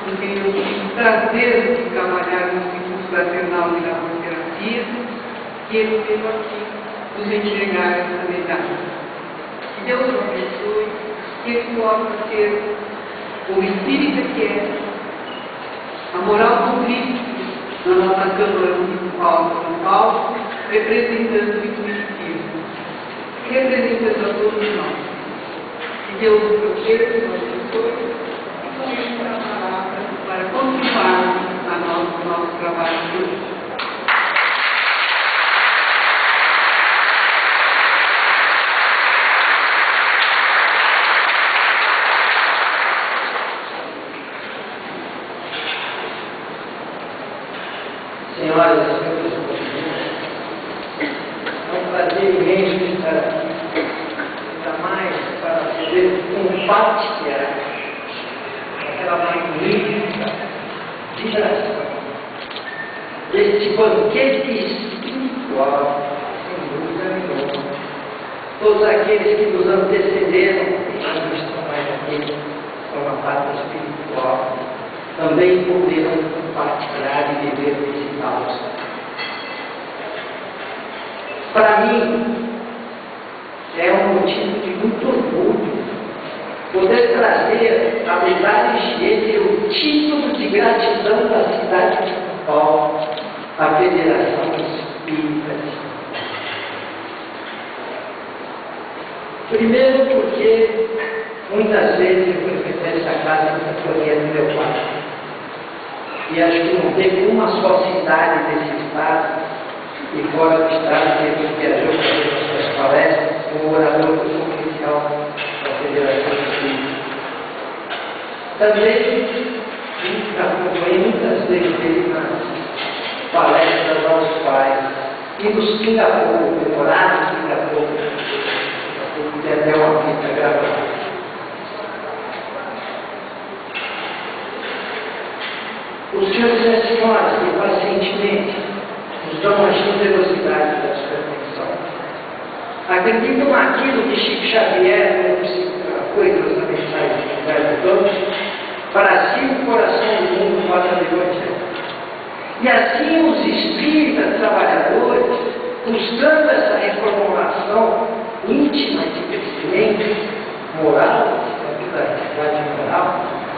com quem eu tive o prazer de trabalhar no Instituto Fraternal de Laboterapia, que ele veio aqui nos entregar essa medalha. Que Deus o abençoe, que ele possa ser o espírita que é, a moral do Cristo na nossa Câmara Municipal de São Paulo, representando o Espiritismo, representando a todos nós. Que Deus o proteja, nos abençoe, e com isso a palavra para continuarmos o nosso trabalho de hoje. Senhoras e senhores, é um prazer imenso estar aqui, ainda mais para poder compartilhar aquela magnífica vibração deste banquete espiritual, sem dúvida nenhuma. Todos aqueles que nos antecederam, já não estão mais aqui, são a parte espiritual, também poderão compartilhar e viver desse caos. Para mim, é um motivo de muito orgulho poder trazer a medalha higiênica e o título de gratidão da cidade de São Paulo à Federação Espírita de São Paulo. Primeiro porque muitas vezes eu frequentei essa casa na companhia do meu pai. E acho que não teve uma só cidade desse estado e fora do estado que ele viajou para fazer suas palestras como orador oficial da Federação Espírita. Também acompanhei muitas vezes ele nas palestras dos nossos pais e no Singapura, memorado em Singapura, tem até uma fita gravada. Os senhores e as senhoras que pacientemente nos dão a generosidade da sua atenção, acreditam naquilo que Chico Xavier foi nos na mensagem de Humberto Campos, para si o coração do mundo fala do Evangelho. E assim os espíritas trabalhadores, buscando essa reformulação íntima e de crescimento moral, da vida moral,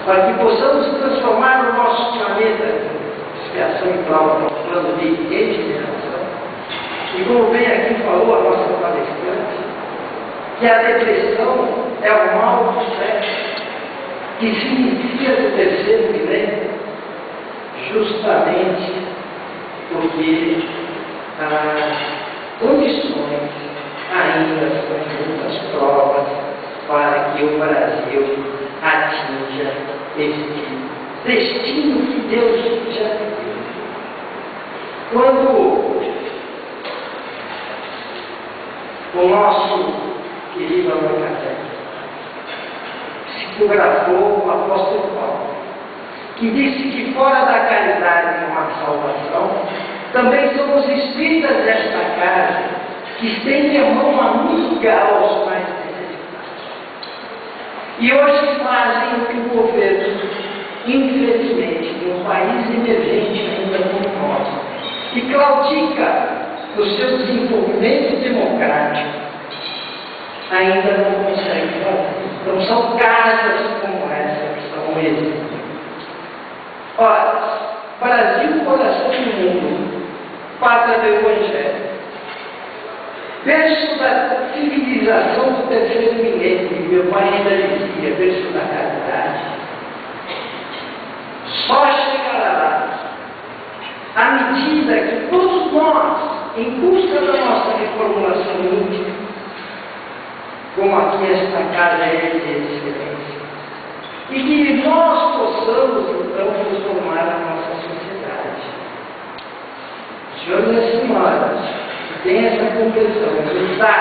para que possamos transformar o nosso planeta em expiação e prova no plano de regeneração. E como bem aqui falou a nossa palestrante, que a depressão é o mal do século, que se inicia no terceiro milênio, justamente porque as condições ainda são muitas provas para que o Brasil atinja este destino que Deus já deu. Quando o nosso querido Allan Kardec psicografou o apóstolo Paulo, que disse que fora da caridade não há salvação, também somos espíritas desta casa, que estendem a mão amiga aos mais necessitados. E hoje fazem o que o governo, infelizmente, de um país emergente ainda como nós, que claudica no seu desenvolvimento democrático, ainda não consegue fazer. Então são casas como essa que são um exemplo. Ora, Brasil, coração do mundo, pátria do Evangelho, berço da civilização do terceiro milênio, meu pai ainda dizia, berço da caridade, só chegará lá à medida que todos nós, em busca da nossa reformulação íntima, como aqui esta casa é de excelência, e que nós possamos então transformar a nossa sociedade. Senhores e senhoras, que têm essa compreensão, nos dá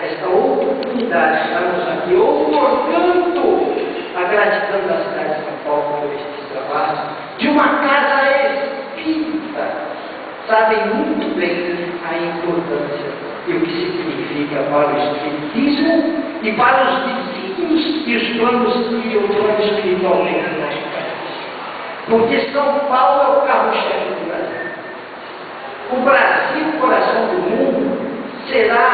esta oportunidade de estarmos aqui outorgando a gratidão da cidade de São Paulo por este trabalho, de uma casa espírita, sabem muito bem a importância e o que significa para o espiritismo e para os desígnios e os planos que eu estou espiritualmente no nosso país. Porque São Paulo é o carro-chefe do Brasil. O Brasil, o coração do mundo, será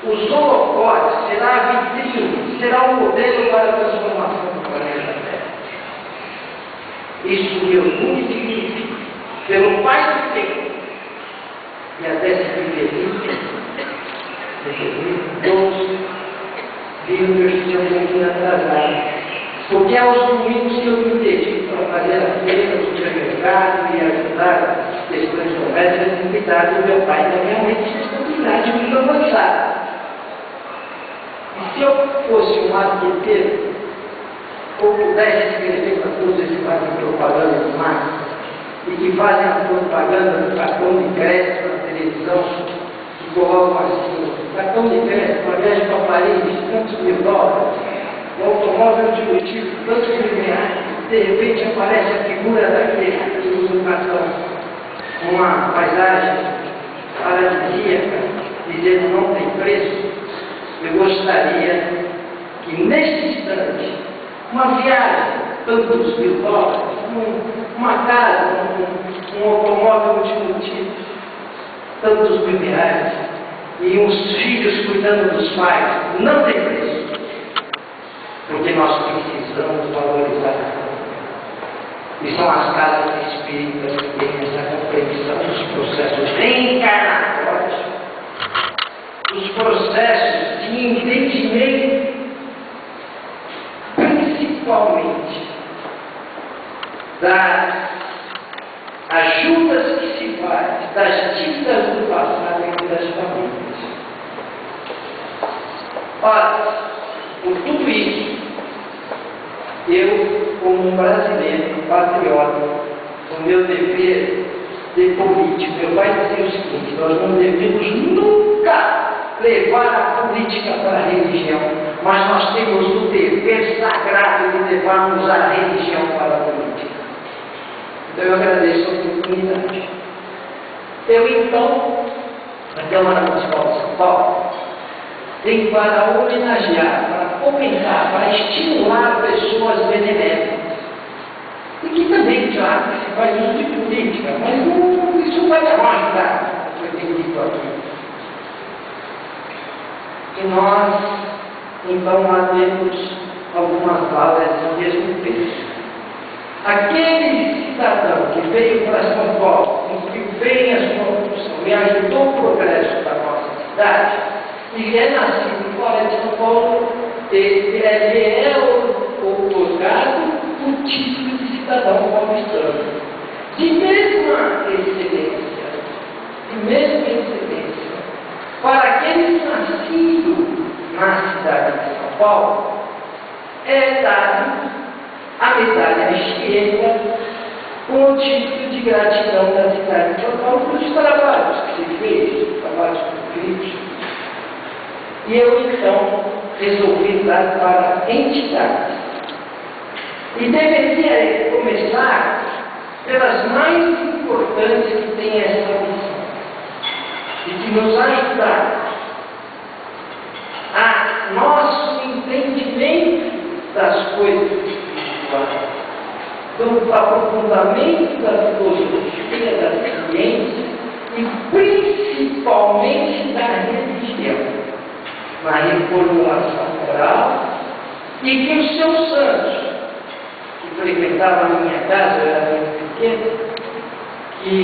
os holofotes, será a vitrine, será o modelo para a transformação do planeta Terra. Isso me orgulho pelo Pai do tempo e até se viver todos viram que eu estou um pouquinho atrasado. Porque aos domingos que eu me dedico para fazer a feira do supermercado e ajudar as questões domésticas e cuidar do meu pai e da minha mãe, que estão com idade muito avançada. E se eu fosse um marqueteiro, ou pudesse escrever para todos esses que fazem propaganda de marca, e que fazem a propaganda do cartão de crédito na televisão, que colocam assim, cartão de crédito, uma viagem para Paris, tantos mil dólares, um automóvel de motivo, tantos mil reais, de repente aparece a figura daquele que usa o cartão, uma paisagem paradisíaca, dizendo não tem preço. Eu gostaria que neste instante, uma viagem, tantos mil dólares, uma casa, um automóvel multimotivo, tantos mil reais, e uns filhos cuidando dos pais, não tem preço. Porque nós precisamos valorizar a vida. E são as casas espíritas que têm essa compreensão dos processos reencarnatórios, dos processos de entendimento, principalmente das ajudas que se faz, das dívidas do passado e das famílias. Ora, por tudo isso, eu, como um brasileiro, patriota, o meu dever de político, meu pai dizia o seguinte: nós não devemos nunca levar a política para a religião, mas nós temos o dever sagrado de levarmos a religião para a política. Então eu agradeço a oportunidade. Eu então, na Câmara Municipal de São Paulo, tem para homenagear, para fomentar, para estimular pessoas beneléficas. E que também, claro, se faz uso de política, mas não, isso vai dar uma ajudada, eu tenho dito aqui. E nós, então, lá temos algumas balas do mesmo texto. Aquele cidadão que veio para São Paulo, cumpriu bem a sua função e ajudou o progresso da nossa cidade, e é nascido fora de São Paulo, ele é otorgado o título de cidadão paulistano, de mesma excelência, para aqueles nascidos na cidade de São Paulo, é dado a medalha Chiesa com o título de gratidão da cidade de São Paulo pelos trabalhos que se fez, trabalhos concretos. E eu, então, resolvi dar para entidades. E deveria começar pelas mais importantes que têm essa missão, e que nos ajudaram a nosso entendimento das coisas espirituais, do aprofundamento da filosofia, da ciência e principalmente da religião, na reformulação moral, e que os seus santos, que frequentavam a minha casa, eu era muito pequeno, que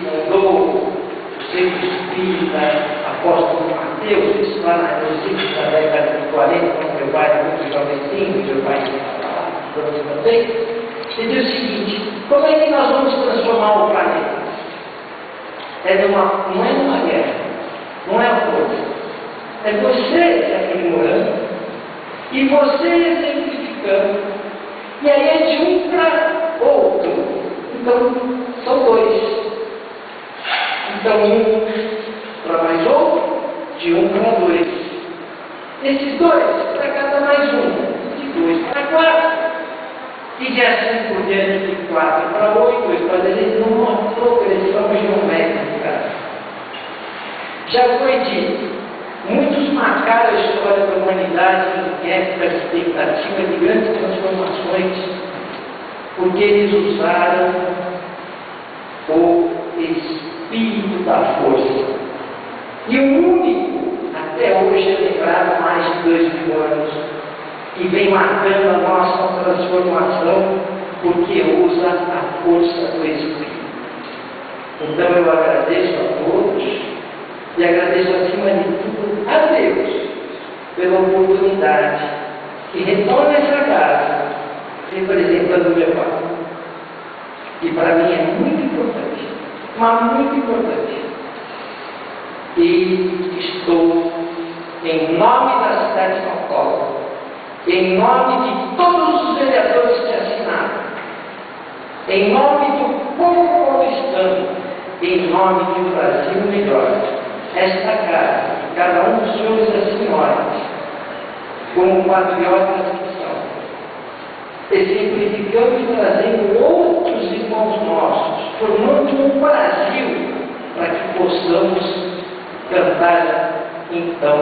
fundou o Centro Espírita Apóstolo Mateus, isso lá nos inícios da década de 40, quando meu pai era muito jovenzinho, meu pai estava lá, também, ele diz o seguinte: como é que nós vamos transformar o planeta? Não é numa guerra, não é a força. É você se aprimorando e você exemplificando. E aí é de um para outro. Então, são dois. Então, um para mais outro, de um para dois. Esses dois para cada mais um, de 2 para 4. E de assim por diante, de 4 para 8, 8 para 10, numa progressão geométrica. Já foi dito. Muitos marcaram a história da humanidade em essa expectativa de grandes transformações. porque eles usaram o espírito da força. E o único, até hoje, é lembrado há mais de 2000 anos, que vem marcando a nossa transformação, porque usa a força do Espírito. Então eu agradeço a todos e agradeço acima de tudo a Deus pela oportunidade que retorna essa casa representando o meu pai. E para mim é muito importante, mas muito importante. E estou, em nome da cidade de São Paulo, em nome de todos os vereadores que assinaram, em nome do povo paulistano, em nome de um Brasil melhor, esta casa, cada um dos senhores e das senhoras, como patriotas que são, exemplificando e trazendo outros irmãos nossos, formando um Brasil para que possamos cantar então,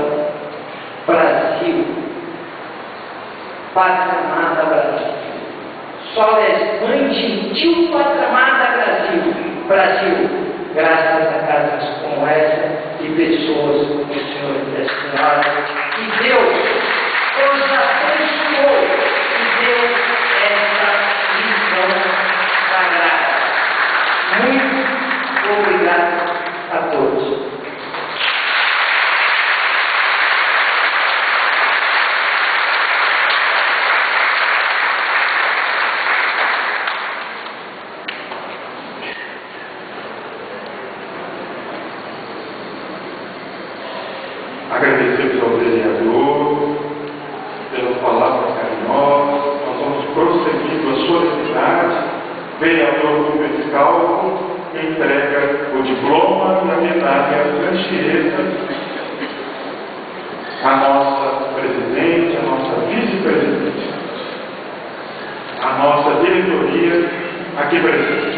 Brasil, pátria amada Brasil, soles mãe gentil pátria amada Brasil, Brasil, graças a casas como essa e pessoas como o Senhor e a Senhora, que Deus os abençoou e deu essa lição sagrada. Muito obrigado a todos. Agradecemos ao vereador pelas palavras carinhosas. Nós vamos prosseguindo a solenidade. Vereador Rubens Calvo entrega o diploma e a medalha Cantieta à nossa presidente, à nossa vice-presidente, à nossa diretoria aqui presente.